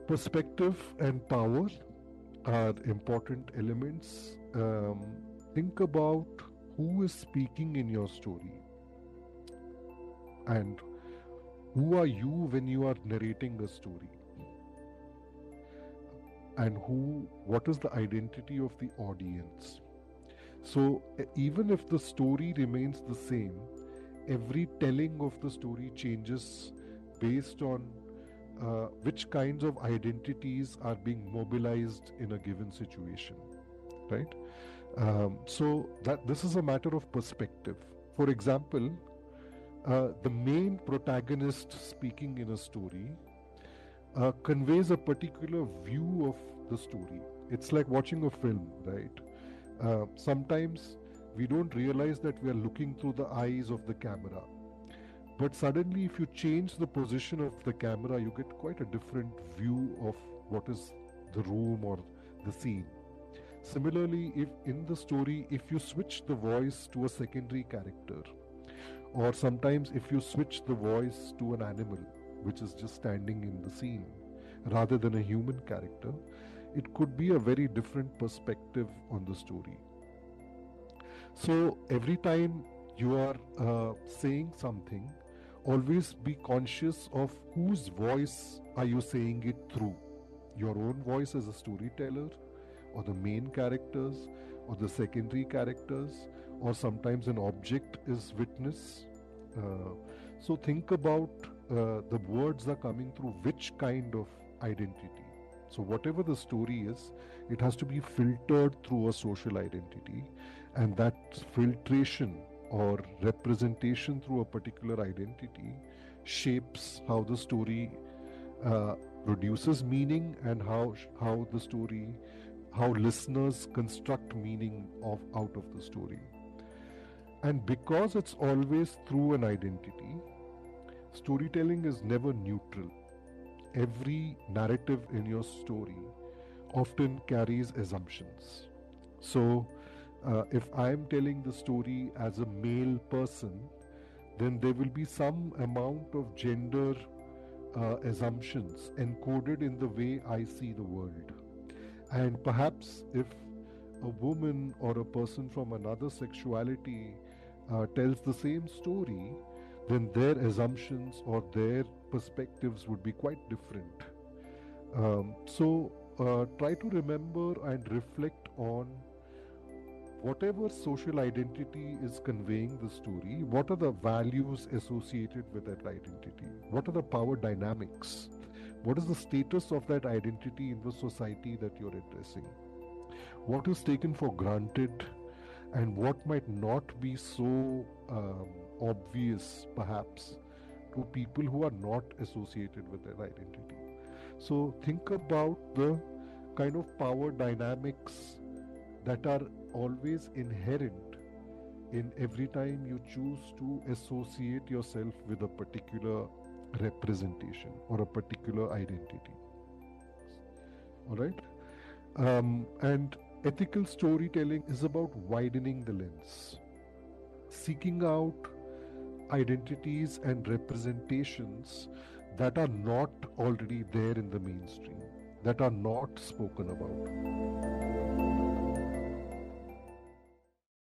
Perspective and power are important elements. Think about who is speaking in your story, and who are you when you are narrating a story, and what is the identity of the audience. So even if the story remains the same, every telling of the story changes based on which kinds of identities are being mobilized in a given situation, right? So that this is a matter of perspective. For example, the main protagonist speaking in a story conveys a particular view of the story. It's like watching a film, right? Sometimes we don't realize that we are looking through the eyes of the camera. But suddenly, if you change the position of the camera, you get quite a different view of what is the room or the scene. Similarly, if in the story, if you switch the voice to a secondary character, or sometimes if you switch the voice to an animal which is just standing in the scene rather than a human character, it could be a very different perspective on the story. So every time you are saying something, always be conscious of whose voice are you saying it through. Your own voice as a storyteller, or the main characters, or the secondary characters, or sometimes an object is witness. So think about the words are coming through which kind of identity. So whatever the story is, it has to be filtered through a social identity, and that filtration or representation through a particular identity shapes how the story produces meaning, and how the story, how listeners construct meaning out of the story. And because it's always through an identity, storytelling is never neutral. Every narrative in your story often carries assumptions. So, if I am telling the story as a male person, then there will be some amount of gender assumptions encoded in the way I see the world. And perhaps if a woman or a person from another sexuality tells the same story, then their assumptions or their perspectives would be quite different. So try to remember and reflect on whatever social identity is conveying the story. What are the values associated with that identity? What are the power dynamics? What is the status of that identity in the society that you're addressing? What is taken for granted, and what might not be so obvious, perhaps, to people who are not associated with that identity? So think about the kind of power dynamics that are always inherent in every time you choose to associate yourself with a particular representation or a particular identity. All right? And ethical storytelling is about widening the lens, seeking out identities and representations that are not already there in the mainstream, that are not spoken about.